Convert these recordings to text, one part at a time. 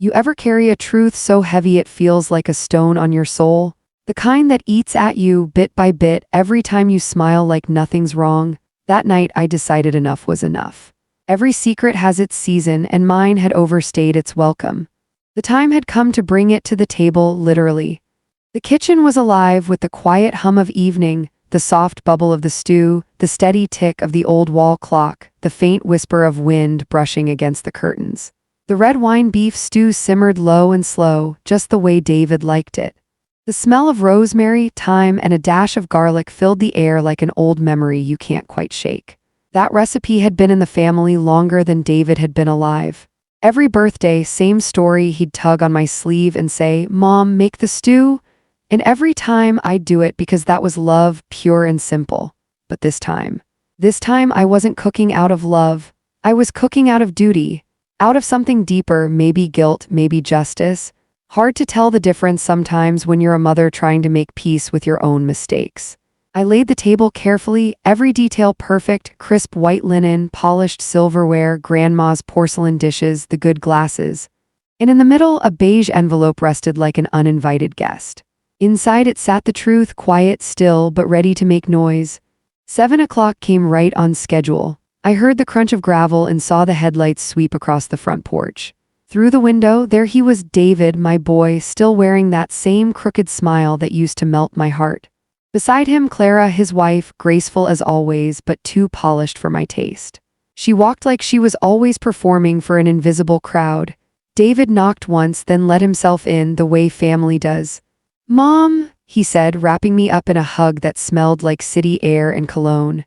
You ever carry a truth so heavy it feels like a stone on your soul? The kind that eats at you bit by bit every time you smile like nothing's wrong? That night I decided enough was enough. Every secret has its season, and mine had overstayed its welcome. The time had come to bring it to the table, literally. The kitchen was alive with the quiet hum of evening, the soft bubble of the stew, the steady tick of the old wall clock, the faint whisper of wind brushing against the curtains. The red wine beef stew simmered low and slow, just the way David liked it. The smell of rosemary, thyme, and a dash of garlic filled the air like an old memory you can't quite shake. That recipe had been in the family longer than David had been alive. Every birthday, same story, he'd tug on my sleeve and say, "Mom, make the stew." And every time I'd do it because that was love, pure and simple. But this time I wasn't cooking out of love. I was cooking out of duty. Out of something deeper, maybe guilt, maybe justice. Hard to tell the difference sometimes when you're a mother trying to make peace with your own mistakes. I laid the table carefully, every detail perfect, crisp white linen, polished silverware, grandma's porcelain dishes, the good glasses. And in the middle, a beige envelope rested like an uninvited guest. Inside it sat the truth, quiet, still, but ready to make noise. 7 o'clock came right on schedule. I heard the crunch of gravel and saw the headlights sweep across the front porch. Through the window, there he was, David, my boy, still wearing that same crooked smile that used to melt my heart. Beside him, Clara, his wife, graceful as always, but too polished for my taste. She walked like she was always performing for an invisible crowd. David knocked once, then let himself in, the way family does. "Mom," he said, wrapping me up in a hug that smelled like city air and cologne.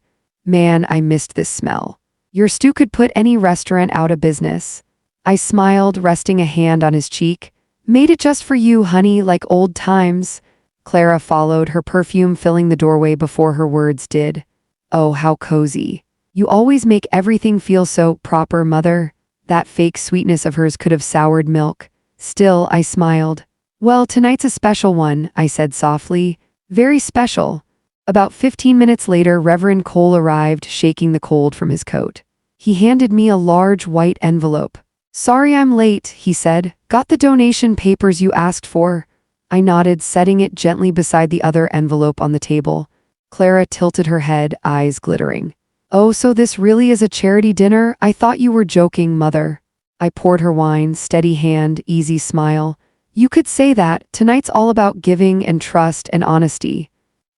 Man, I missed this smell. Your stew could put any restaurant out of business. I smiled, resting a hand on his cheek. "Made it just for you, honey, like old times." Clara followed, her perfume filling the doorway before her words did. "Oh, how cozy. You always make everything feel so proper, mother." That fake sweetness of hers could have soured milk. Still, I smiled. "Well, tonight's a special one," I said softly. "Very special." About 15 minutes later, Reverend Cole arrived, shaking the cold from his coat. He handed me a large white envelope. "Sorry I'm late," he said. "Got the donation papers you asked for?" I nodded, setting it gently beside the other envelope on the table. Clara tilted her head, eyes glittering. "Oh, so this really is a charity dinner? I thought you were joking, mother." I poured her wine, steady hand, easy smile. "You could say that. Tonight's all about giving and trust and honesty."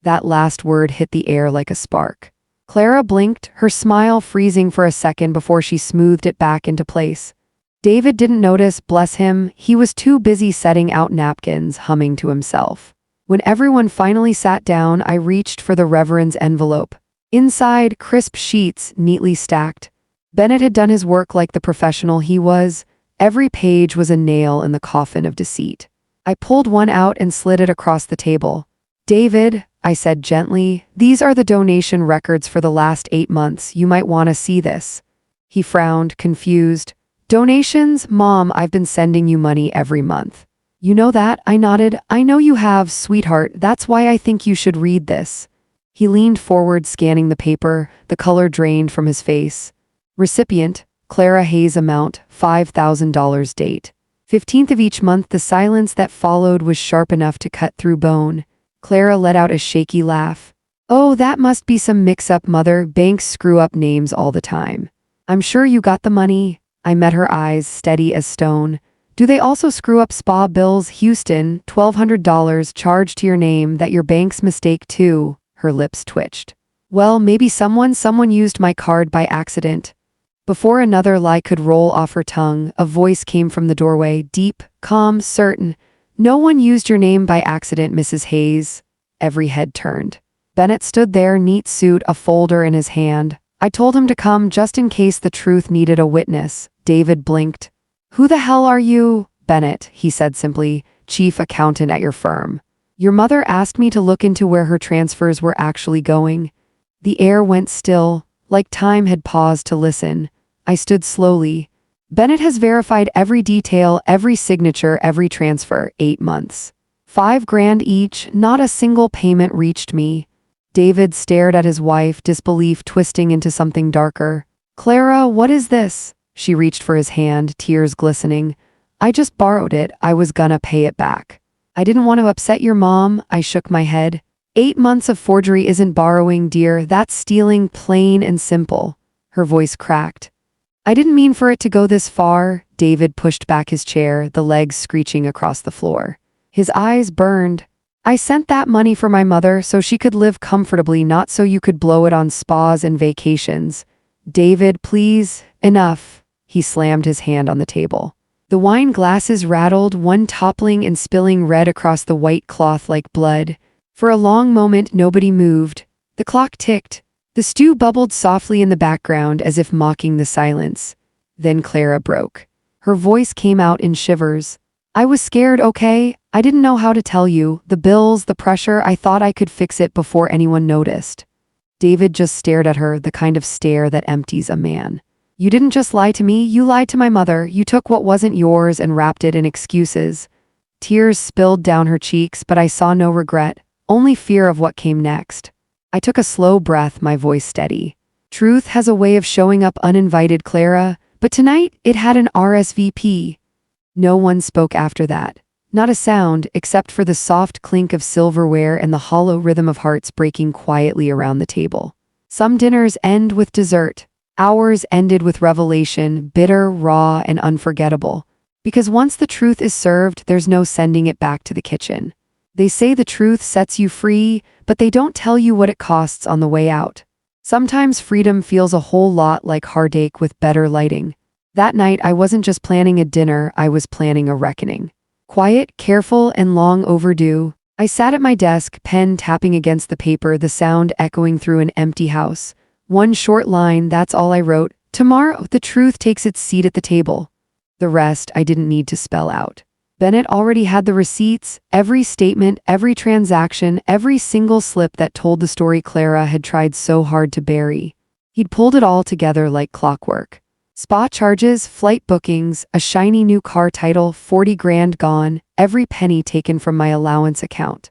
That last word hit the air like a spark. Clara blinked, her smile freezing for a second before she smoothed it back into place. David didn't notice, bless him. He was too busy setting out napkins, humming to himself. When everyone finally sat down, I reached for the Reverend's envelope. Inside, crisp sheets, neatly stacked. Bennett had done his work like the professional he was. Every page was a nail in the coffin of deceit. I pulled one out and slid it across the table. "David," I said gently, "these are the donation records for the last 8 months. You might want to see this." He frowned, confused. "Donations? Mom, I've been sending you money every month." "You know that?" I nodded. "I know you have, sweetheart. That's why I think you should read this." He leaned forward, scanning the paper. The color drained from his face. Recipient, Clara Hayes. Amount, $5,000. Date, 15th of each month. The silence that followed was sharp enough to cut through bone. Clara let out a shaky laugh. "Oh, that must be some mix-up, mother. Banks screw up names all the time." "I'm sure you got the money." I met her eyes, steady as stone. "Do they also screw up spa bills? Houston, $1,200 charged to your name. That your bank's mistake too." Her lips twitched. "Well, maybe someone used my card by accident." Before another lie could roll off her tongue, a voice came from the doorway, deep, calm, certain. "No one used your name by accident, Mrs. Hayes." Every head turned. Bennett stood there, neat suit, a folder in his hand. I told him to come just in case the truth needed a witness. David blinked. "Who the hell are you?" "Bennett," he said simply, "chief accountant at your firm. Your mother asked me to look into where her transfers were actually going." The air went still, like time had paused to listen. I stood slowly. "Bennett has verified every detail, every signature, every transfer. 8 months. $5,000 each, not a single payment reached me." David stared at his wife, disbelief twisting into something darker. "Clara, what is this?" She reached for his hand, tears glistening. I just borrowed it. I was gonna pay it back. I didn't want to upset your mom. I shook my head. 8 months of forgery isn't borrowing, dear. That's stealing, plain and simple. Her voice cracked. I didn't mean for it to go this far. David pushed back his chair, the legs screeching across the floor. His eyes burned. I sent that money for my mother so she could live comfortably, not so you could blow it on spas and vacations. David, please, enough. He slammed his hand on the table. The wine glasses rattled, one toppling and spilling red across the white cloth like blood. For a long moment, nobody moved. The clock ticked. The stew bubbled softly in the background as if mocking the silence. Then Clara broke. Her voice came out in shivers. I was scared, okay? I didn't know how to tell you. The bills, the pressure, I thought I could fix it before anyone noticed. David just stared at her, the kind of stare that empties a man. You didn't just lie to me, you lied to my mother. You took what wasn't yours and wrapped it in excuses. Tears spilled down her cheeks, but I saw no regret, only fear of what came next. I took a slow breath, my voice steady. Truth has a way of showing up uninvited, Clara, but tonight it had an RSVP. No one spoke after that. Not a sound, except for the soft clink of silverware and the hollow rhythm of hearts breaking quietly around the table. Some dinners end with dessert. Ours ended with revelation, bitter, raw, and unforgettable. Because once the truth is served, there's no sending it back to the kitchen. They say the truth sets you free, but they don't tell you what it costs on the way out. Sometimes freedom feels a whole lot like heartache with better lighting. That night, I wasn't just planning a dinner, I was planning a reckoning. Quiet, careful, and long overdue, I sat at my desk, pen tapping against the paper, the sound echoing through an empty house. One short line, that's all I wrote. Tomorrow, the truth takes its seat at the table. The rest I didn't need to spell out. Bennett already had the receipts, every statement, every transaction, every single slip that told the story Clara had tried so hard to bury. He'd pulled it all together like clockwork. Spa charges, flight bookings, a shiny new car title, 40 grand gone, every penny taken from my allowance account.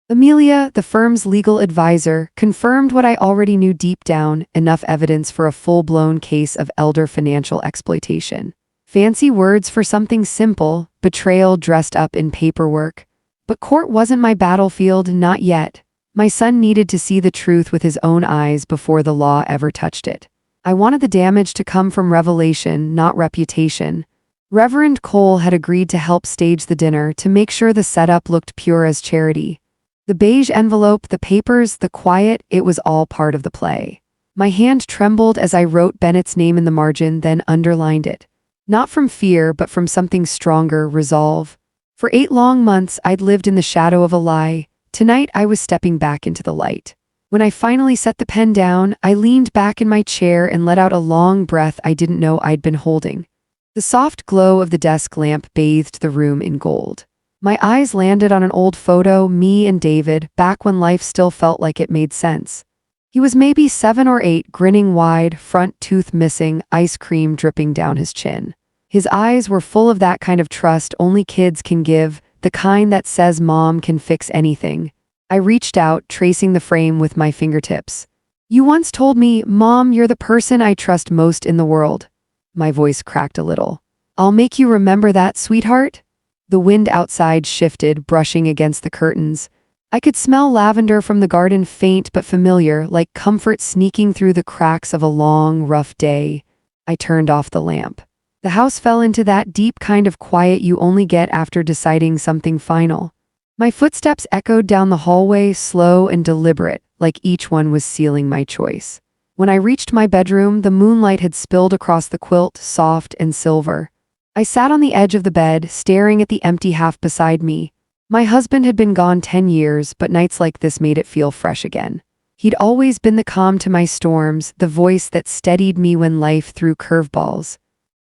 Amelia, the firm's legal advisor, confirmed what I already knew deep down, enough evidence for a full-blown case of elder financial exploitation. Fancy words for something simple, betrayal dressed up in paperwork. But court wasn't my battlefield, not yet. My son needed to see the truth with his own eyes before the law ever touched it. I wanted the damage to come from revelation, not reputation. Reverend Cole had agreed to help stage the dinner to make sure the setup looked pure as charity. The beige envelope, the papers, the quiet, it was all part of the play. My hand trembled as I wrote Bennett's name in the margin, then underlined it. Not from fear, but from something stronger, resolve. For 8 long months, I'd lived in the shadow of a lie. Tonight, I was stepping back into the light. When I finally set the pen down, I leaned back in my chair and let out a long breath I didn't know I'd been holding. The soft glow of the desk lamp bathed the room in gold. My eyes landed on an old photo, me and David, back when life still felt like it made sense. He was maybe 7 or 8, grinning wide, front tooth missing, ice cream dripping down his chin. His eyes were full of that kind of trust only kids can give, the kind that says mom can fix anything. I reached out, tracing the frame with my fingertips. You once told me, Mom, you're the person I trust most in the world. My voice cracked a little. I'll make you remember that, sweetheart. The wind outside shifted, brushing against the curtains. I could smell lavender from the garden, faint but familiar, like comfort sneaking through the cracks of a long, rough day. I turned off the lamp. The house fell into that deep kind of quiet you only get after deciding something final. My footsteps echoed down the hallway, slow and deliberate, like each one was sealing my choice. When I reached my bedroom, the moonlight had spilled across the quilt, soft and silver. I sat on the edge of the bed, staring at the empty half beside me. My husband had been gone 10 years, but nights like this made it feel fresh again. He'd always been the calm to my storms, the voice that steadied me when life threw curveballs.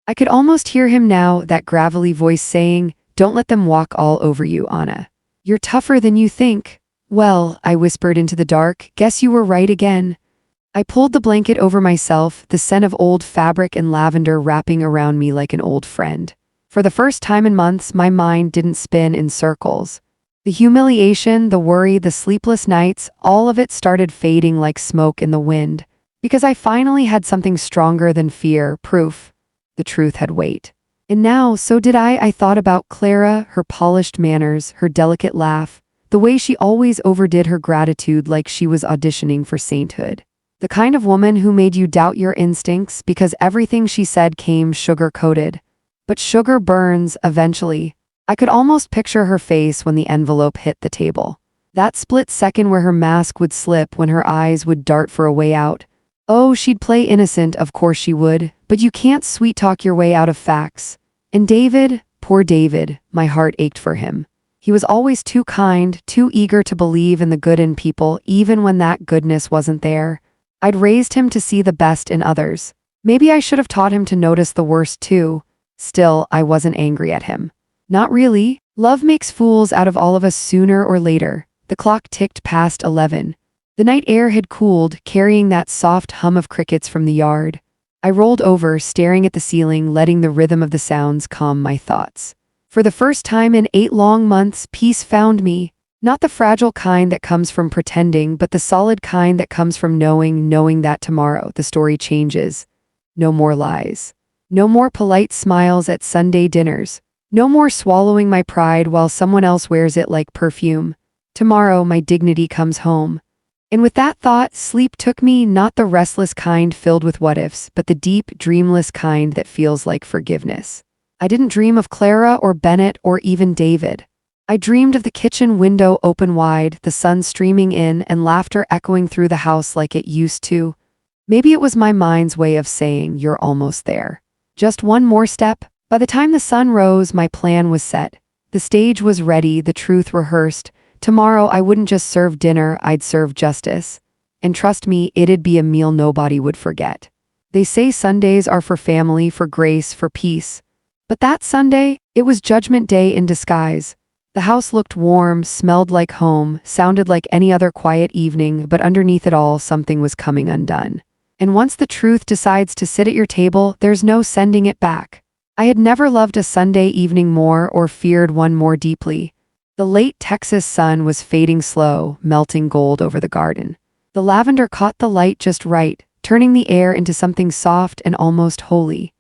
I could almost hear him now, that gravelly voice saying, "Don't let them walk all over you, Anna. You're tougher than you think." Well, I whispered into the dark, guess you were right again. I pulled the blanket over myself, the scent of old fabric and lavender wrapping around me like an old friend. For the first time in months, my mind didn't spin in circles. The humiliation, the worry, the sleepless nights, all of it started fading like smoke in the wind. Because I finally had something stronger than fear, proof. The truth had weight. And now, so did I thought about Clara, her polished manners, her delicate laugh, the way she always overdid her gratitude like she was auditioning for sainthood. The kind of woman who made you doubt your instincts because everything she said came sugar-coated. But sugar burns, eventually. I could almost picture her face when the envelope hit the table. That split second where her mask would slip, when her eyes would dart for a way out. Oh, she'd play innocent, of course she would, but you can't sweet-talk your way out of facts. And David, poor David, my heart ached for him. He was always too kind, too eager to believe in the good in people, even when that goodness wasn't there. I'd raised him to see the best in others. Maybe I should have taught him to notice the worst too. Still, I wasn't angry at him. Not really. Love makes fools out of all of us sooner or later. The clock ticked past 11. The night air had cooled, carrying that soft hum of crickets from the yard. I rolled over, staring at the ceiling, letting the rhythm of the sounds calm my thoughts. For the first time in 8 long months, peace found me. Not the fragile kind that comes from pretending, but the solid kind that comes from knowing that tomorrow the story changes. No more lies. No more polite smiles at Sunday dinners. No more swallowing my pride while someone else wears it like perfume. Tomorrow my dignity comes home. And with that thought, sleep took me, not the restless kind filled with what-ifs, but the deep, dreamless kind that feels like forgiveness. I didn't dream of Clara or Bennett or even David. I dreamed of the kitchen window open wide, the sun streaming in, and laughter echoing through the house like it used to. Maybe it was my mind's way of saying, you're almost there. Just one more step. By the time the sun rose, my plan was set. The stage was ready, the truth rehearsed. Tomorrow I wouldn't just serve dinner, I'd serve justice. And trust me, it'd be a meal nobody would forget. They say Sundays are for family, for grace, for peace. But that Sunday, it was Judgment Day in disguise. The house looked warm, smelled like home, sounded like any other quiet evening, but underneath it all, something was coming undone. And once the truth decides to sit at your table, there's no sending it back. I had never loved a Sunday evening more or feared one more deeply. The late Texas sun was fading slow, melting gold over the garden. The lavender caught the light just right, turning the air into something soft and almost holy.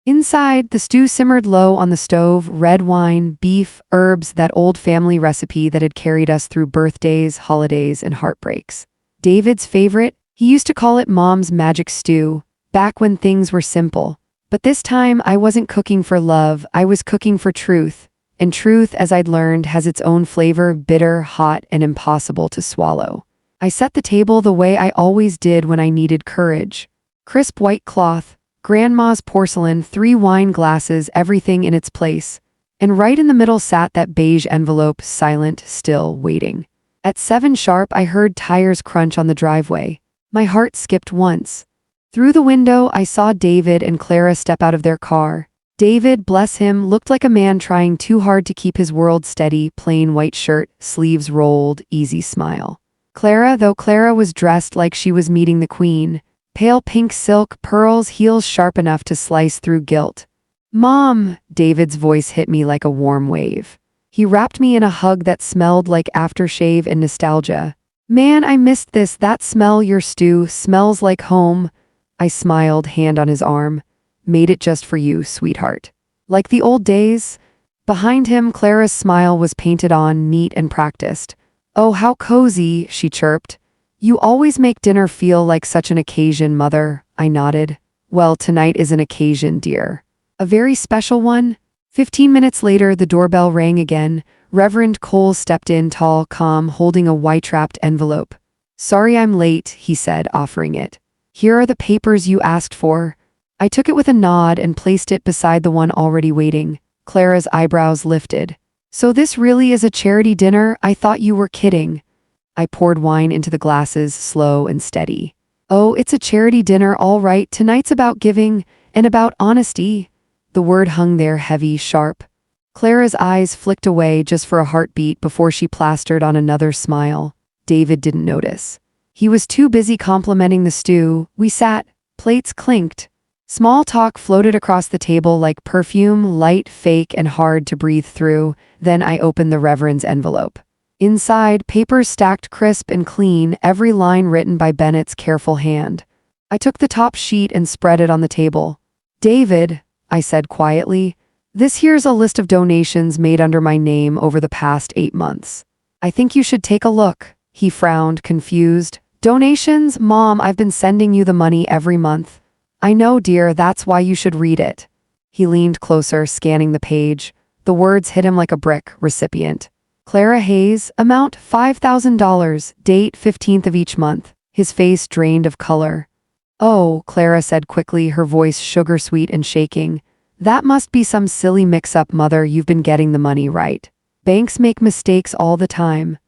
Inside, the stew simmered low on the stove, red wine, beef, herbs, that old family recipe that had carried us through birthdays, holidays, and heartbreaks. David's favorite? He used to call it Mom's magic stew, back when things were simple. But this time, I wasn't cooking for love, I was cooking for truth. And truth, as I'd learned, has its own flavor, bitter, hot, and impossible to swallow. I set the table the way I always did when I needed courage. Crisp white cloth, Grandma's porcelain, 3 wine glasses, everything in its place. And right in the middle sat that beige envelope, silent, still, waiting. At 7 sharp, I heard tires crunch on the driveway. My heart skipped once. Through the window, I saw David and Clara step out of their car. David, bless him, looked like a man trying too hard to keep his world steady, plain white shirt, sleeves rolled, easy smile. Clara was dressed like she was meeting the queen. Pale pink silk, pearls, heels sharp enough to slice through guilt. Mom, David's voice hit me like a warm wave. He wrapped me in a hug that smelled like aftershave and nostalgia. Man, I missed this, that smell, your stew, smells like home. I smiled, hand on his arm. Made it just for you, sweetheart. Like the old days? Behind him, Clara's smile was painted on, neat and practiced. Oh, how cozy, she chirped. You always make dinner feel like such an occasion, Mother, I nodded. Well, tonight is an occasion, dear. A very special one? 15 minutes later, the doorbell rang again. Reverend Cole stepped in, tall, calm, holding a white-wrapped envelope. Sorry I'm late, he said, offering it. Here are the papers you asked for. I took it with a nod and placed it beside the one already waiting. Clara's eyebrows lifted. So this really is a charity dinner? I thought you were kidding. I poured wine into the glasses, slow and steady. Oh, it's a charity dinner, all right. Tonight's about giving and about honesty. The word hung there heavy, sharp. Clara's eyes flicked away just for a heartbeat before she plastered on another smile. David didn't notice. He was too busy complimenting the stew. We sat, plates clinked. Small talk floated across the table like perfume, light, fake, and hard to breathe through. Then I opened the Reverend's envelope. Inside, papers stacked crisp and clean, every line written by Bennett's careful hand. I took the top sheet and spread it on the table. David, I said quietly, This here's a list of donations made under my name over the past 8 months. I think you should take a look. He frowned, confused. Donations? Mom, I've been sending you the money every month. I know, dear, that's why you should read it. He leaned closer, scanning the page. The words hit him like a brick. Recipient: Clara Hayes, amount $5,000, date 15th of each month. His face drained of color. Oh, Clara said quickly, her voice sugar-sweet and shaking. That must be some silly mix-up, Mother. You've been getting the money right. Banks make mistakes all the time.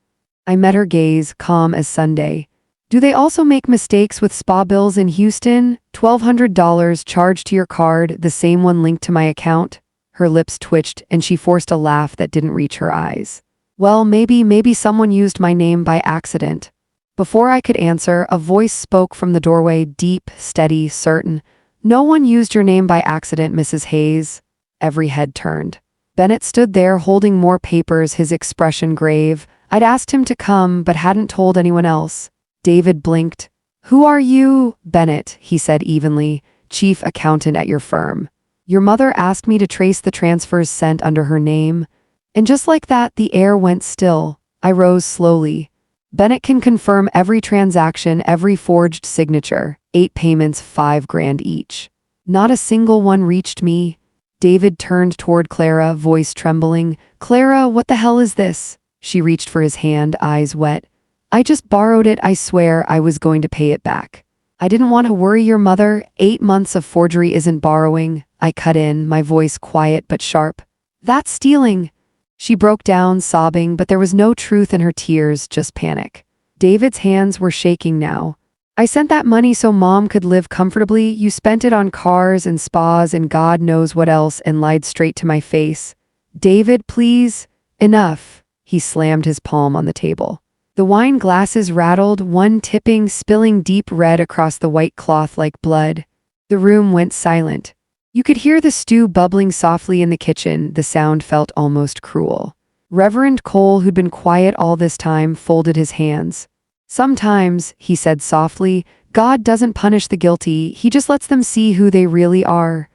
I met her gaze, calm as Sunday. Do they also make mistakes with spa bills in Houston? $1,200 charged to your card, the same one linked to my account? Her lips twitched, and she forced a laugh that didn't reach her eyes. Well, maybe someone used my name by accident. Before I could answer, a voice spoke from the doorway, deep, steady, certain. No one used your name by accident, Mrs. Hayes. Every head turned. Bennett stood there holding more papers, his expression grave. I'd asked him to come, but hadn't told anyone else. David blinked. Who are you? Bennett, he said evenly, chief accountant at your firm. Your mother asked me to trace the transfers sent under her name. And just like that, the air went still. I rose slowly. Bennett can confirm every transaction, every forged signature. 8 payments, $5,000 each. Not a single one reached me. David turned toward Clara, voice trembling. Clara, what the hell is this? She reached for his hand, eyes wet. I just borrowed it. I swear I was going to pay it back. I didn't want to worry your mother. 8 months of forgery isn't borrowing. I cut in, my voice quiet but sharp. That's stealing. She broke down, sobbing, but there was no truth in her tears, just panic. David's hands were shaking now. I sent that money so Mom could live comfortably. You spent it on cars and spas and God knows what else, and lied straight to my face. David, please. Enough. He slammed his palm on the table. The wine glasses rattled, one tipping, spilling deep red across the white cloth like blood. The room went silent. You could hear the stew bubbling softly in the kitchen. The sound felt almost cruel. Reverend Cole, who'd been quiet all this time, folded his hands. Sometimes, he said softly, God doesn't punish the guilty, he just lets them see who they really are.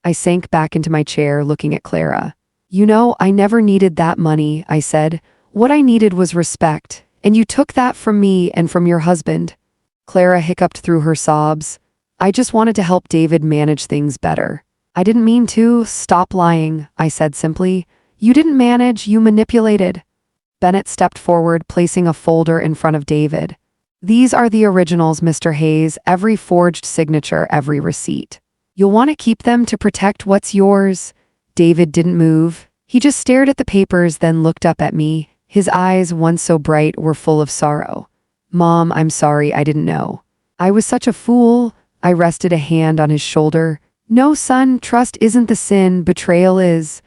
I sank back into my chair, looking at Clara. You know, I never needed that money, I said. What I needed was respect. And you took that from me and from your husband. Clara hiccuped through her sobs. I just wanted to help David manage things better. I didn't mean to. Stop lying, I said simply. You didn't manage, you manipulated. Bennett stepped forward, placing a folder in front of David. These are the originals, Mr. Hayes, every forged signature, every receipt. You'll want to keep them to protect what's yours. David didn't move. He just stared at the papers, then looked up at me. His eyes, once so bright, were full of sorrow. Mom, I'm sorry, I didn't know. I was such a fool. I rested a hand on his shoulder. No, son, trust isn't the sin, betrayal is.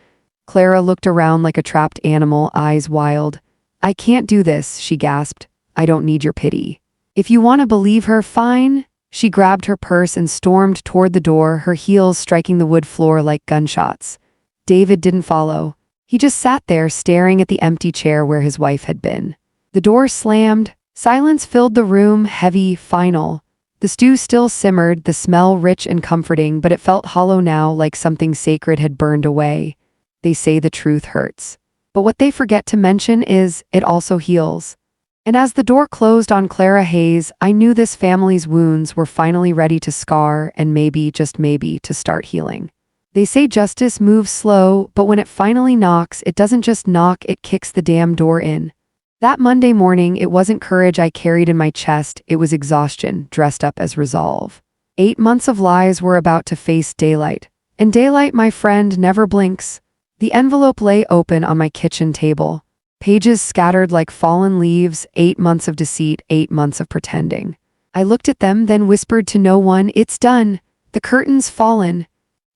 Clara looked around like a trapped animal, eyes wild. I can't do this, she gasped. I don't need your pity. If you want to believe her, fine. She grabbed her purse and stormed toward the door, her heels striking the wood floor like gunshots. David didn't follow. He just sat there staring at the empty chair where his wife had been. The door slammed. Silence filled the room, heavy, final. The stew still simmered, the smell rich and comforting, but it felt hollow now, like something sacred had burned away. They say the truth hurts. But what they forget to mention is, it also heals. And as the door closed on Clara Hayes, I knew this family's wounds were finally ready to scar and maybe, just maybe, to start healing. They say justice moves slow, but when it finally knocks, it doesn't just knock, it kicks the damn door in. That Monday morning, it wasn't courage I carried in my chest, it was exhaustion, dressed up as resolve. 8 months of lies were about to face daylight. And daylight, my friend, never blinks. The envelope lay open on my kitchen table. Pages scattered like fallen leaves, 8 months of deceit, 8 months of pretending. I looked at them, then whispered to no one, it's done. The curtain's fallen.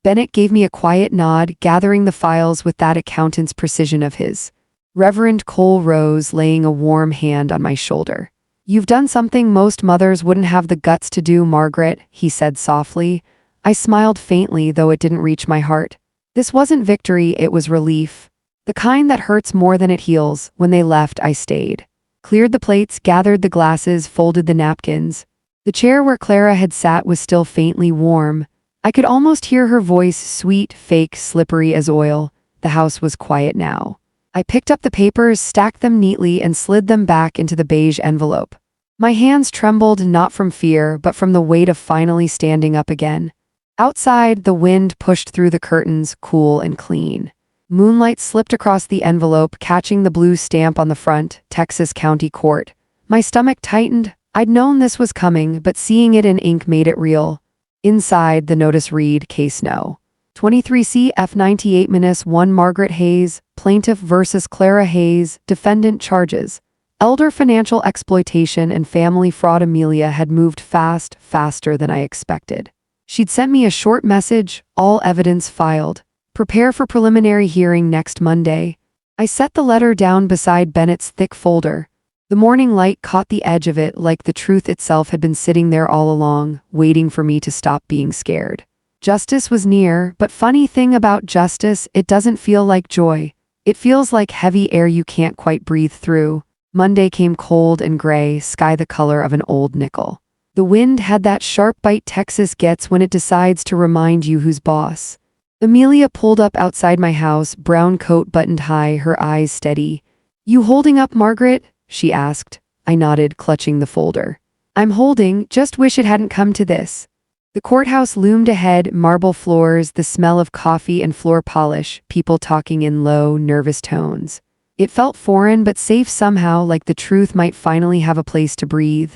Bennett gave me a quiet nod, gathering the files with that accountant's precision of his. Reverend Cole rose, laying a warm hand on my shoulder. You've done something most mothers wouldn't have the guts to do, Margaret, he said softly. I smiled faintly, though it didn't reach my heart. This wasn't victory, it was relief. The kind that hurts more than it heals. When they left, I stayed. Cleared the plates, gathered the glasses, folded the napkins. The chair where Clara had sat was still faintly warm. I could almost hear her voice, sweet, fake, slippery as oil. The house was quiet now. I picked up the papers, stacked them neatly, and slid them back into the beige envelope. My hands trembled not from fear, but from the weight of finally standing up again. Outside, the wind pushed through the curtains, cool and clean. Moonlight slipped across the envelope, catching the blue stamp on the front, Texas County Court. My stomach tightened. I'd known this was coming, but seeing it in ink made it real. Inside, the notice read, Case No. 23C F98-1 Margaret Hayes, Plaintiff versus Clara Hayes, Defendant charges. Elder financial exploitation and family fraud. Amelia had moved faster than I expected. She'd sent me a short message, all evidence filed. Prepare for preliminary hearing next Monday. I set the letter down beside Bennett's thick folder. The morning light caught the edge of it like the truth itself had been sitting there all along, waiting for me to stop being scared. Justice was near, but funny thing about justice, it doesn't feel like joy. It feels like heavy air you can't quite breathe through. Monday came cold and gray, sky the color of an old nickel. The wind had that sharp bite Texas gets when it decides to remind you who's boss. Amelia pulled up outside my house, brown coat buttoned high, her eyes steady. You holding up, Margaret? She asked. I nodded, clutching the folder. I'm holding, just wish it hadn't come to this. The courthouse loomed ahead, marble floors, the smell of coffee and floor polish, people talking in low, nervous tones. It felt foreign but safe somehow, like the truth might finally have a place to breathe.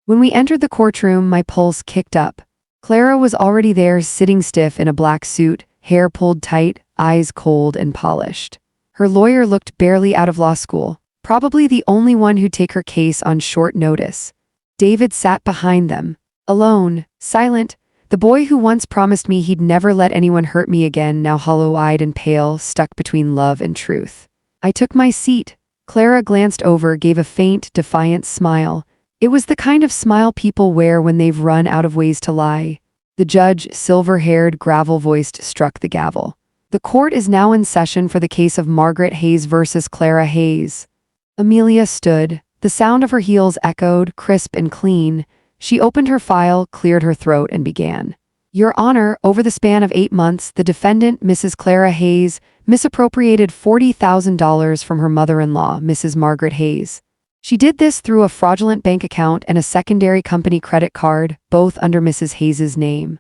When we entered the courtroom, my pulse kicked up. Clara was already there, sitting stiff in a black suit, hair pulled tight, eyes cold and polished. Her lawyer looked barely out of law school, probably the only one who'd take her case on short notice. David sat behind them, alone, silent, the boy who once promised me he'd never let anyone hurt me again, now hollow-eyed and pale, stuck between love and truth. I took my seat. Clara glanced over, gave a faint, defiant smile. It was the kind of smile people wear when they've run out of ways to lie. The judge, silver-haired, gravel-voiced, struck the gavel. The court is now in session for the case of Margaret Hayes versus Clara Hayes. Amelia stood. The sound of her heels echoed, crisp and clean. She opened her file, cleared her throat, and began. Your Honor, over the span of 8 months, the defendant, Mrs. Clara Hayes, misappropriated $40,000 from her mother-in-law, Mrs. Margaret Hayes. She did this through a fraudulent bank account and a secondary company credit card, both under Mrs. Hayes's name.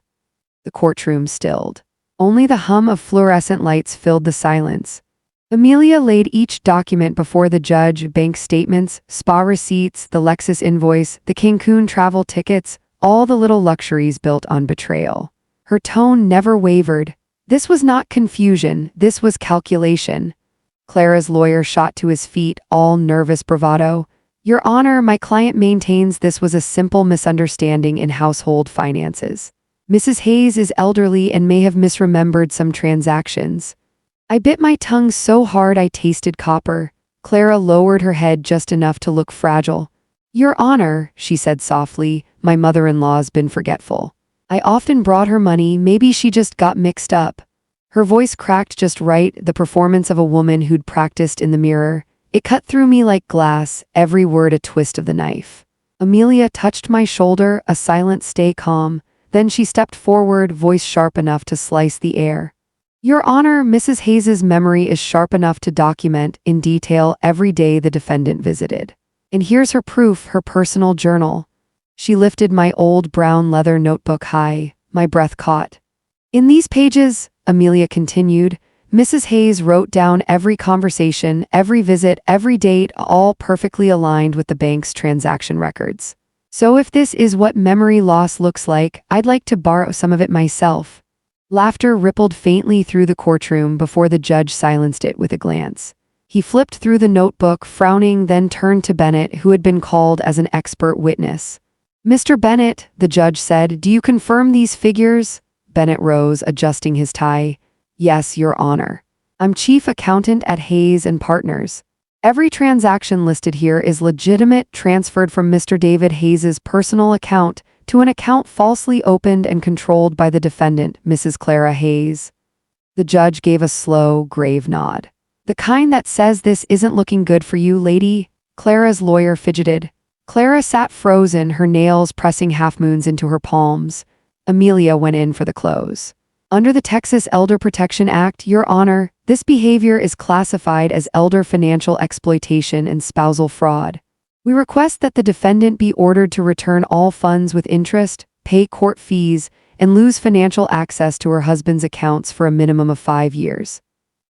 The courtroom stilled. Only the hum of fluorescent lights filled the silence. Amelia laid each document before the judge, bank statements, spa receipts, the Lexus invoice, the Cancun travel tickets, all the little luxuries built on betrayal. Her tone never wavered. This was not confusion, this was calculation. Clara's lawyer shot to his feet, all nervous bravado. Your Honor, my client maintains this was a simple misunderstanding in household finances. Mrs. Hayes is elderly and may have misremembered some transactions. I bit my tongue so hard I tasted copper. Clara lowered her head just enough to look fragile. Your Honor, she said softly, my mother-in-law's been forgetful. I often brought her money, maybe she just got mixed up. Her voice cracked just right, the performance of a woman who'd practiced in the mirror. It cut through me like glass, every word a twist of the knife. Amelia touched my shoulder, a silent stay calm. Then she stepped forward, voice sharp enough to slice the air. Your Honor, Mrs. Hayes's memory is sharp enough to document, in detail, every day the defendant visited. And here's her proof, her personal journal. She lifted my old brown leather notebook high, my breath caught. In these pages, Amelia continued, Mrs. Hayes wrote down every conversation, every visit, every date, all perfectly aligned with the bank's transaction records. So if this is what memory loss looks like, I'd like to borrow some of it myself. Laughter rippled faintly through the courtroom before the judge silenced it with a glance. He flipped through the notebook, frowning, then turned to Bennett, who had been called as an expert witness. Mr. Bennett, the judge said, do you confirm these figures? Bennett rose, adjusting his tie. Yes, Your Honor. I'm chief accountant at Hayes and Partners. Every transaction listed here is legitimate, transferred from Mr. David Hayes's personal account to an account falsely opened and controlled by the defendant, Mrs. Clara Hayes. The judge gave a slow, grave nod. The kind that says this isn't looking good for you, lady? Clara's lawyer fidgeted. Clara sat frozen, her nails pressing half-moons into her palms. Amelia went in for the close. Under the Texas Elder Protection Act, Your Honor, this behavior is classified as elder financial exploitation and spousal fraud. We request that the defendant be ordered to return all funds with interest, pay court fees, and lose financial access to her husband's accounts for a minimum of 5 years.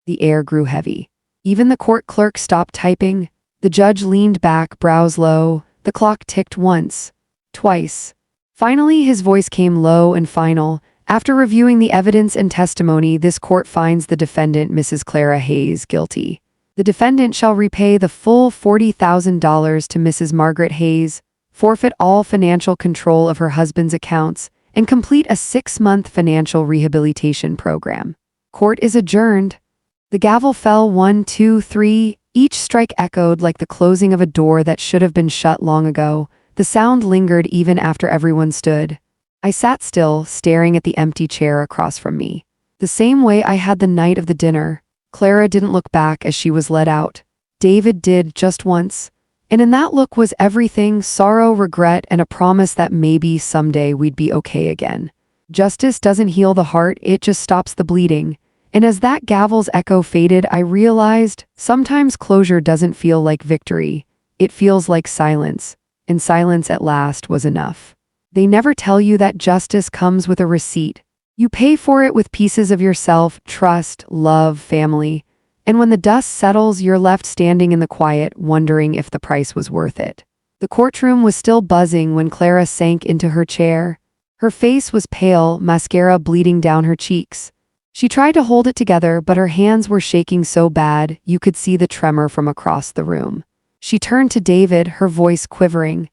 The air grew heavy. Even the court clerk stopped typing. The judge leaned back, brows low. The clock ticked once, twice. Finally, his voice came low and final. After reviewing the evidence and testimony, this court finds the defendant, Mrs. Clara Hayes, guilty. The defendant shall repay the full $40,000 to Mrs. Margaret Hayes, forfeit all financial control of her husband's accounts, and complete a 6-month financial rehabilitation program. Court is adjourned. The gavel fell 1, 2, 3. Each strike echoed like the closing of a door that should have been shut long ago. The sound lingered even after everyone stood. I sat still, staring at the empty chair across from me. The same way I had the night of the dinner. Clara didn't look back as she was led out. David did, just once. And in that look was everything: sorrow, regret, and a promise that maybe someday we'd be okay again. Justice doesn't heal the heart, it just stops the bleeding. And as that gavel's echo faded, I realized sometimes closure doesn't feel like victory. It feels like silence. And silence at last was enough. They never tell you that justice comes with a receipt. You pay for it with pieces of yourself, trust, love, family. And when the dust settles, you're left standing in the quiet, wondering if the price was worth it. The courtroom was still buzzing when Clara sank into her chair. Her face was pale, mascara bleeding down her cheeks. She tried to hold it together, but her hands were shaking so bad you could see the tremor from across the room. She turned to David, her voice quivering.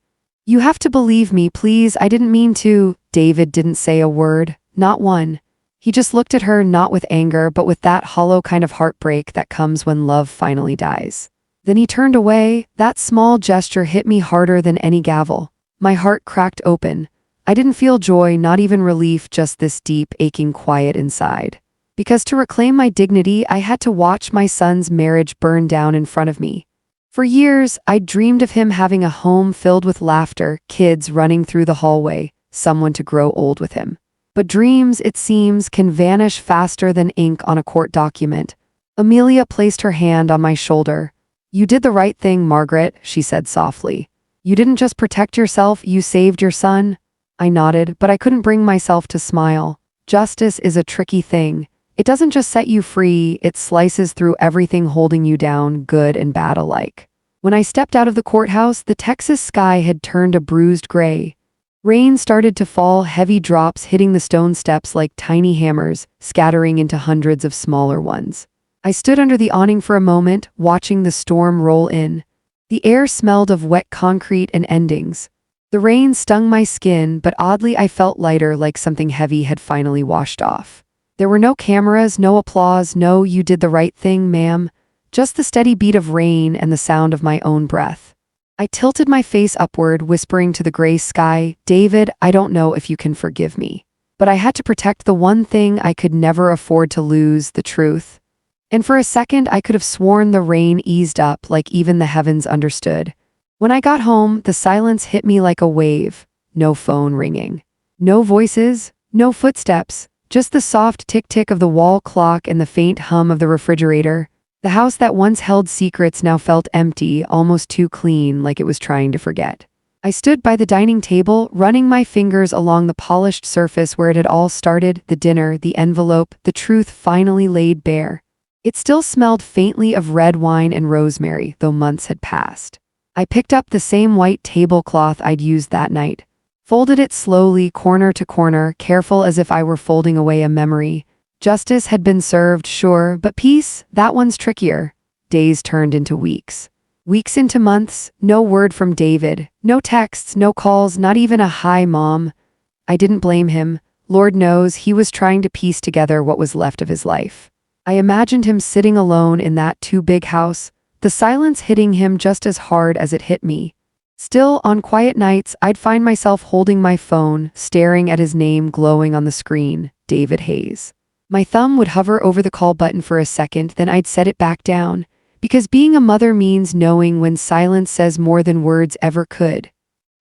"You have to believe me, please, I didn't mean to." David didn't say a word, not one. He just looked at her, not with anger, but with that hollow kind of heartbreak that comes when love finally dies. Then he turned away. That small gesture hit me harder than any gavel. My heart cracked open. I didn't feel joy, not even relief, just this deep, aching quiet inside. Because to reclaim my dignity, I had to watch my son's marriage burn down in front of me. For years, I'd dreamed of him having a home filled with laughter, kids running through the hallway, someone to grow old with him. But dreams, it seems, can vanish faster than ink on a court document. Amelia placed her hand on my shoulder. "You did the right thing, Margaret," she said softly. "You didn't just protect yourself, you saved your son." I nodded, but I couldn't bring myself to smile. Justice is a tricky thing. It doesn't just set you free, it slices through everything holding you down, good and bad alike. When I stepped out of the courthouse, the Texas sky had turned a bruised gray. Rain started to fall, heavy drops hitting the stone steps like tiny hammers, scattering into hundreds of smaller ones. I stood under the awning for a moment, watching the storm roll in. The air smelled of wet concrete and endings. The rain stung my skin, but oddly I felt lighter, like something heavy had finally washed off. There were no cameras, no applause, no "you did the right thing, ma'am," just the steady beat of rain and the sound of my own breath. I tilted my face upward, whispering to the gray sky, "David, I don't know if you can forgive me. But I had to protect the one thing I could never afford to lose, the truth." And for a second, I could have sworn the rain eased up, like even the heavens understood. When I got home, the silence hit me like a wave. No phone ringing. No voices, no footsteps. Just the soft tick-tick of the wall clock and the faint hum of the refrigerator. The house that once held secrets now felt empty, almost too clean, like it was trying to forget. I stood by the dining table, running my fingers along the polished surface where it had all started, the dinner, the envelope, the truth finally laid bare. It still smelled faintly of red wine and rosemary, though months had passed. I picked up the same white tablecloth I'd used that night. Folded it slowly, corner to corner, careful as if I were folding away a memory. Justice had been served, sure, but peace, that one's trickier. Days turned into weeks. Weeks into months, no word from David, no texts, no calls, not even a "hi, Mom." I didn't blame him. Lord knows he was trying to piece together what was left of his life. I imagined him sitting alone in that too-big house, the silence hitting him just as hard as it hit me. Still, on quiet nights, I'd find myself holding my phone, staring at his name glowing on the screen, David Hayes. My thumb would hover over the call button for a second, then I'd set it back down, because being a mother means knowing when silence says more than words ever could.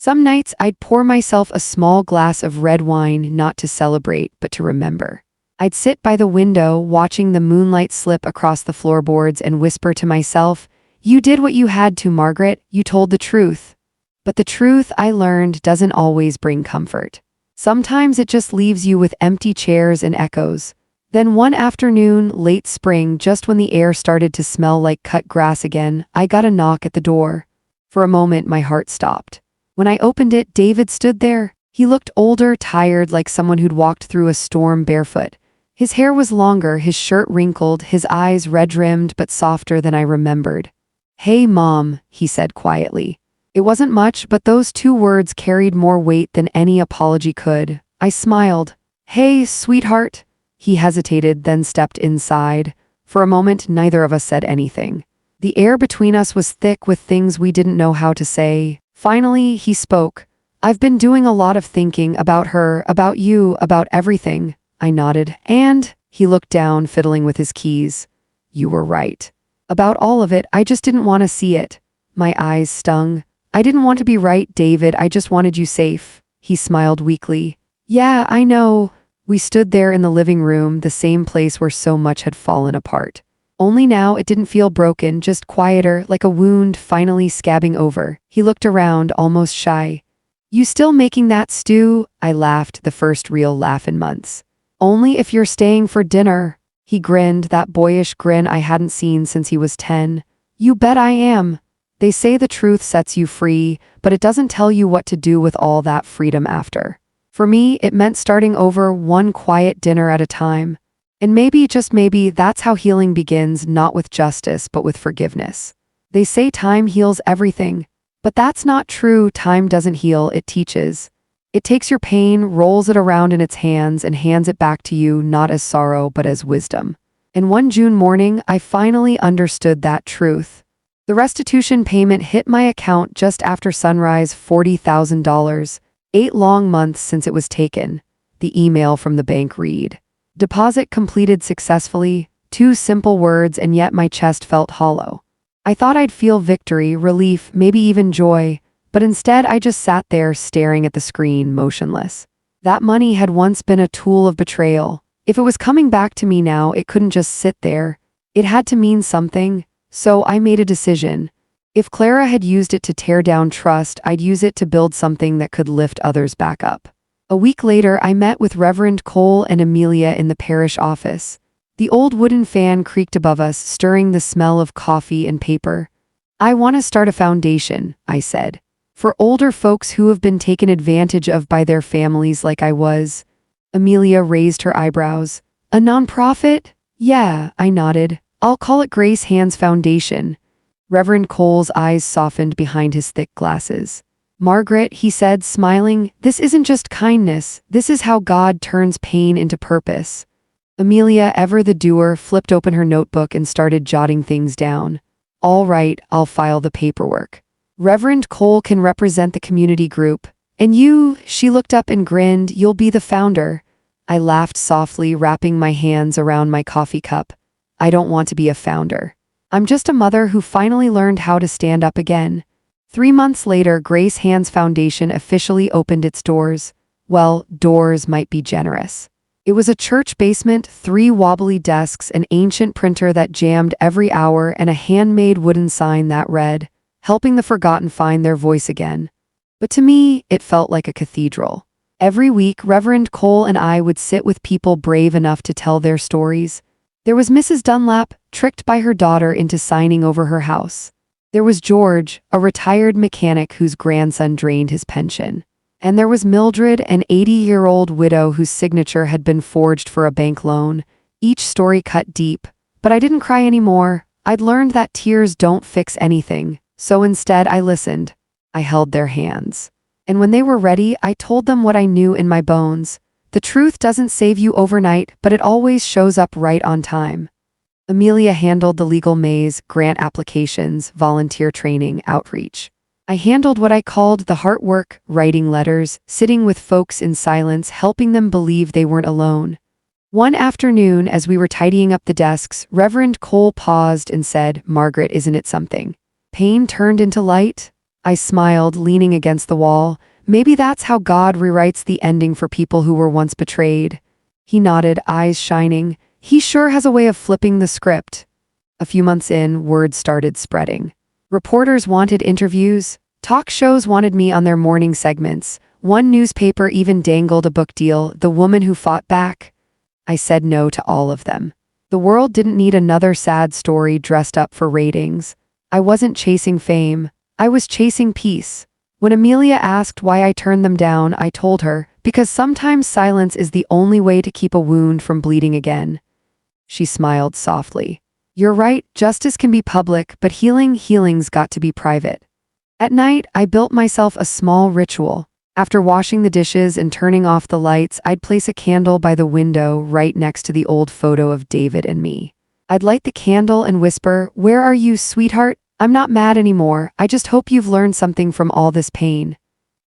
Some nights I'd pour myself a small glass of red wine, not to celebrate, but to remember. I'd sit by the window, watching the moonlight slip across the floorboards and whisper to myself, "You did what you had to, Margaret, you told the truth." But the truth, I learned, doesn't always bring comfort. Sometimes it just leaves you with empty chairs and echoes. Then one afternoon, late spring, just when the air started to smell like cut grass again, I got a knock at the door. For a moment, my heart stopped. When I opened it, David stood there. He looked older, tired, like someone who'd walked through a storm barefoot. His hair was longer, his shirt wrinkled, his eyes red-rimmed but softer than I remembered. "Hey, Mom," he said quietly. It wasn't much, but those two words carried more weight than any apology could. I smiled. "Hey, sweetheart." He hesitated, then stepped inside. For a moment, neither of us said anything. The air between us was thick with things we didn't know how to say. Finally, he spoke. "I've been doing a lot of thinking about her, about you, about everything." I nodded. "And?" He looked down, fiddling with his keys. "You were right. About all of it, I just didn't want to see it." My eyes stung. "I didn't want to be right, David, I just wanted you safe." He smiled weakly. "Yeah, I know." We stood there in the living room, the same place where so much had fallen apart. Only now it didn't feel broken, just quieter, like a wound finally scabbing over. He looked around, almost shy. "You still making that stew?" I laughed, the first real laugh in months. "Only if you're staying for dinner." He grinned, that boyish grin I hadn't seen since he was 10. "You bet I am." They say the truth sets you free, but it doesn't tell you what to do with all that freedom after. For me, it meant starting over, one quiet dinner at a time. And maybe, just maybe, that's how healing begins, not with justice, but with forgiveness. They say time heals everything. But that's not true. Time doesn't heal, it teaches. It takes your pain, rolls it around in its hands, and hands it back to you, not as sorrow, but as wisdom. And one June morning, I finally understood that truth. The restitution payment hit my account just after sunrise, $40,000. 8 long months since it was taken. The email from the bank read, "Deposit completed successfully." 2 simple words, and yet my chest felt hollow. I thought I'd feel victory, relief, maybe even joy, but instead I just sat there staring at the screen, motionless. That money had once been a tool of betrayal. If it was coming back to me now, it couldn't just sit there. It had to mean something. So I made a decision. If Clara had used it to tear down trust, I'd use it to build something that could lift others back up. A week later, I met with Reverend Cole and Amelia in the parish office. The old wooden fan creaked above us, stirring the smell of coffee and paper. "I want to start a foundation," I said, "for older folks who have been taken advantage of by their families like I was." Amelia raised her eyebrows. "A nonprofit?" "Yeah," I nodded. "I'll call it Grace Hands Foundation." Reverend Cole's eyes softened behind his thick glasses. "Margaret," he said, smiling, "this isn't just kindness. This is how God turns pain into purpose." Amelia, ever the doer, flipped open her notebook and started jotting things down. "All right, I'll file the paperwork. Reverend Cole can represent the community group. And you," she looked up and grinned, "you'll be the founder." I laughed softly, wrapping my hands around my coffee cup. "I don't want to be a founder. I'm just a mother who finally learned how to stand up again." 3 months later, Grace Hands Foundation officially opened its doors. Well, doors might be generous. It was a church basement, 3 wobbly desks, an ancient printer that jammed every hour, and a handmade wooden sign that read, "Helping the forgotten find their voice again." But to me, it felt like a cathedral. Every week, Reverend Cole and I would sit with people brave enough to tell their stories. There was Mrs. Dunlap, tricked by her daughter into signing over her house. There was George, a retired mechanic whose grandson drained his pension. And there was Mildred, an 80-year-old widow whose signature had been forged for a bank loan. Each story cut deep. But I didn't cry anymore. I'd learned that tears don't fix anything. So instead, I listened. I held their hands. And when they were ready, I told them what I knew in my bones. The truth doesn't save you overnight, but it always shows up right on time. Amelia handled the legal maze, grant applications, volunteer training, outreach. I handled what I called the heart work, writing letters, sitting with folks in silence, helping them believe they weren't alone. One afternoon, as we were tidying up the desks, Reverend Cole paused and said, "Margaret, isn't it something? Pain turned into light?" I smiled, leaning against the wall. Maybe that's how God rewrites the ending for people who were once betrayed. He nodded, eyes shining. He sure has a way of flipping the script. A few months in, word started spreading. Reporters wanted interviews. Talk shows wanted me on their morning segments. One newspaper even dangled a book deal, The Woman Who Fought Back. I said no to all of them. The world didn't need another sad story dressed up for ratings. I wasn't chasing fame. I was chasing peace. When Amelia asked why I turned them down, I told her, because sometimes silence is the only way to keep a wound from bleeding again. She smiled softly. You're right, justice can be public, but healing's got to be private. At night, I built myself a small ritual. After washing the dishes and turning off the lights, I'd place a candle by the window right next to the old photo of David and me. I'd light the candle and whisper, "Where are you, sweetheart? I'm not mad anymore. I just hope you've learned something from all this pain."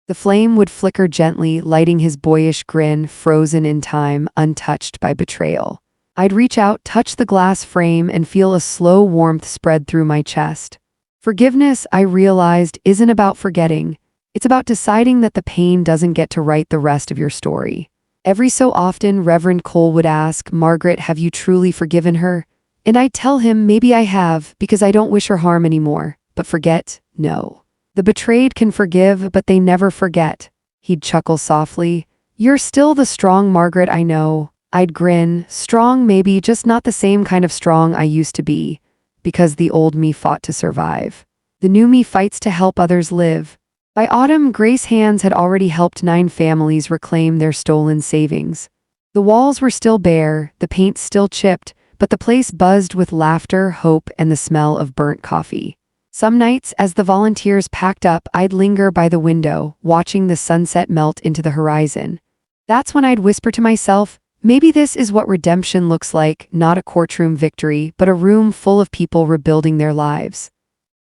The flame would flicker gently, lighting his boyish grin, frozen in time, untouched by betrayal. I'd reach out, touch the glass frame, and feel a slow warmth spread through my chest. Forgiveness, I realized, isn't about forgetting. It's about deciding that the pain doesn't get to write the rest of your story. Every so often, Reverend Cole would ask, "Margaret, have you truly forgiven her?" And I'd tell him, maybe I have, because I don't wish her harm anymore. But forget? No. The betrayed can forgive, but they never forget. He'd chuckle softly. "You're still the strong Margaret I know." I'd grin. Strong maybe, just not the same kind of strong I used to be. Because the old me fought to survive. The new me fights to help others live. By autumn, Grace's hands had already helped 9 families reclaim their stolen savings. The walls were still bare, the paint still chipped, but the place buzzed with laughter, hope, and the smell of burnt coffee. Some nights, as the volunteers packed up, I'd linger by the window, watching the sunset melt into the horizon. That's when I'd whisper to myself, maybe this is what redemption looks like, not a courtroom victory, but a room full of people rebuilding their lives.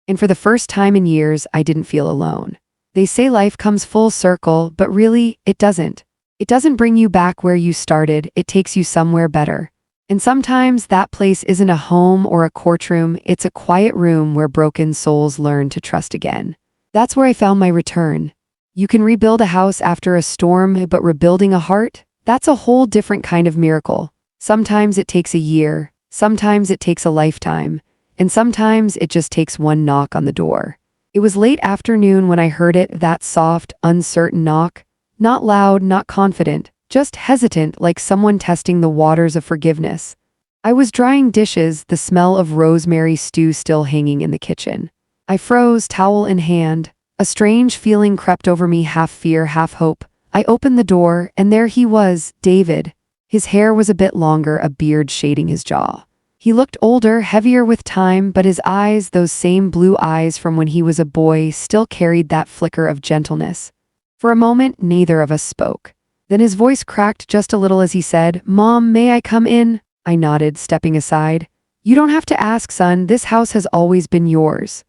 And for the first time in years, I didn't feel alone. They say life comes full circle, but really, it doesn't. It doesn't bring you back where you started, it takes you somewhere better. And sometimes that place isn't a home or a courtroom, it's a quiet room where broken souls learn to trust again. That's where I found my return. You can rebuild a house after a storm, but rebuilding a heart? That's a whole different kind of miracle. Sometimes it takes a year, sometimes it takes a lifetime, and sometimes it just takes one knock on the door. It was late afternoon when I heard it, that soft, uncertain knock. Not loud, not confident, just hesitant, like someone testing the waters of forgiveness. I was drying dishes, the smell of rosemary stew still hanging in the kitchen. I froze, towel in hand. A strange feeling crept over me, half fear, half hope. I opened the door, and there he was, David. His hair was a bit longer, a beard shading his jaw. He looked older, heavier with time, but his eyes, those same blue eyes from when he was a boy, still carried that flicker of gentleness. For a moment, neither of us spoke. Then his voice cracked just a little as he said, "Mom, may I come in?" I nodded, stepping aside. "You don't have to ask, son, this house has always been yours."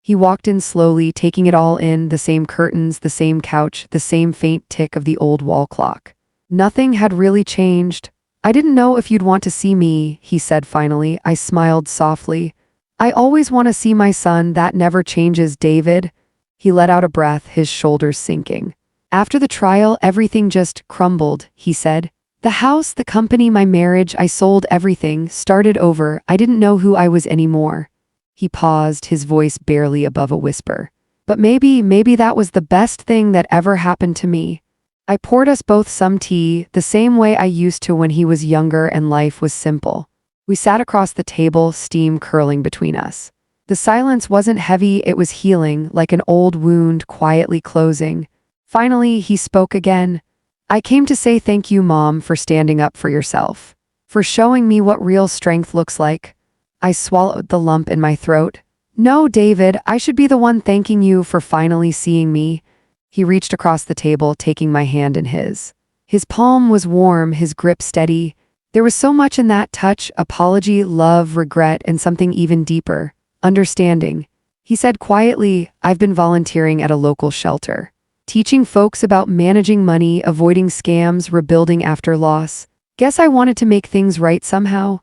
He walked in slowly, taking it all in, the same curtains, the same couch, the same faint tick of the old wall clock. Nothing had really changed. "I didn't know if you'd want to see me," he said finally. I smiled softly. "I always want to see my son, that never changes, David." He let out a breath, his shoulders sinking. "After the trial, everything just crumbled," he said. "The house, the company, my marriage, I sold everything, started over. I didn't know who I was anymore." He paused, his voice barely above a whisper. "But maybe that was the best thing that ever happened to me." I poured us both some tea, the same way I used to when he was younger and life was simple. We sat across the table, steam curling between us. The silence wasn't heavy, it was healing, like an old wound quietly closing. Finally, he spoke again. "I came to say thank you, Mom, for standing up for yourself. For showing me what real strength looks like." I swallowed the lump in my throat. "No, David, I should be the one thanking you for finally seeing me." He reached across the table, taking my hand in his. His palm was warm, his grip steady. There was so much in that touch: apology, love, regret, and something even deeper, understanding. He said quietly, "I've been volunteering at a local shelter, teaching folks about managing money, avoiding scams, rebuilding after loss. Guess I wanted to make things right somehow."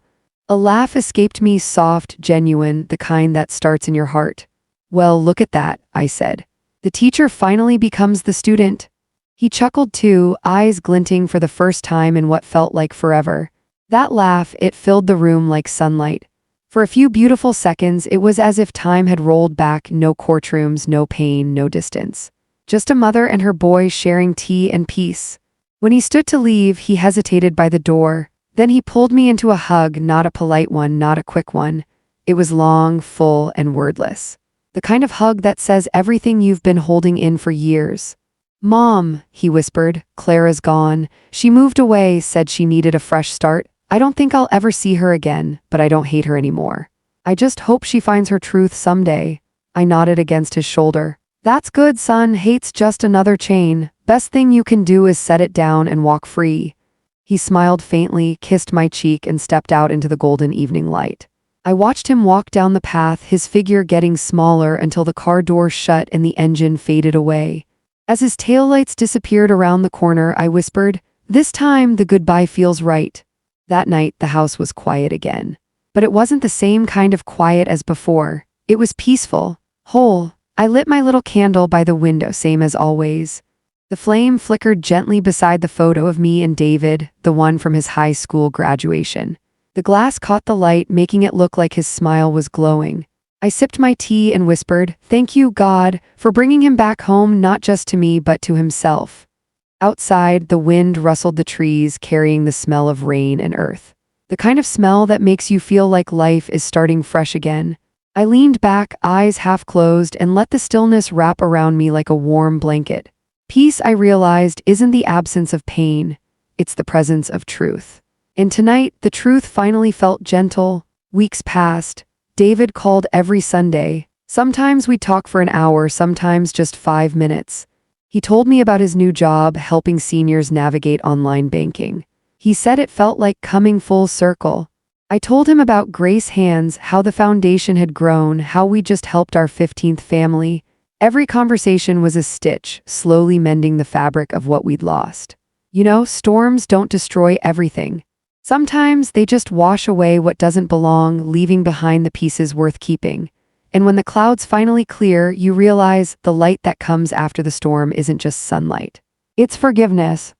A laugh escaped me, soft, genuine, the kind that starts in your heart. "Well, look at that," I said. The teacher finally becomes the student. He chuckled too, eyes glinting for the first time in what felt like forever. That laugh, it filled the room like sunlight. For a few beautiful seconds, it was as if time had rolled back, no courtrooms, no pain, no distance. Just a mother and her boy sharing tea and peace. When he stood to leave, he hesitated by the door. Then he pulled me into a hug, not a polite one, not a quick one. It was long, full, and wordless. The kind of hug that says everything you've been holding in for years. "Mom," he whispered, "Clara's gone. She moved away, said she needed a fresh start. I don't think I'll ever see her again, but I don't hate her anymore. I just hope she finds her truth someday." I nodded against his shoulder. "That's good, son. Hate's just another chain. Best thing you can do is set it down and walk free." He smiled faintly, kissed my cheek, and stepped out into the golden evening light. I watched him walk down the path, his figure getting smaller until the car door shut and the engine faded away. As his taillights disappeared around the corner, I whispered, "This time the goodbye feels right." That night, the house was quiet again. But it wasn't the same kind of quiet as before. It was peaceful, whole. I lit my little candle by the window, same as always. The flame flickered gently beside the photo of me and David, the one from his high school graduation. The glass caught the light, making it look like his smile was glowing. I sipped my tea and whispered, "Thank you, God, for bringing him back home, not just to me, but to himself." Outside, the wind rustled the trees, carrying the smell of rain and earth. The kind of smell that makes you feel like life is starting fresh again. I leaned back, eyes half closed, and let the stillness wrap around me like a warm blanket. Peace, I realized, isn't the absence of pain. It's the presence of truth. And tonight, the truth finally felt gentle. Weeks passed. David called every Sunday. Sometimes we'd talk for an hour, sometimes just 5 minutes. He told me about his new job, helping seniors navigate online banking. He said it felt like coming full circle. I told him about Grace Hands, how the foundation had grown, how we just helped our 15th family. Every conversation was a stitch, slowly mending the fabric of what we'd lost. You know, storms don't destroy everything. Sometimes they just wash away what doesn't belong, leaving behind the pieces worth keeping. And when the clouds finally clear, you realize the light that comes after the storm isn't just sunlight. It's forgiveness,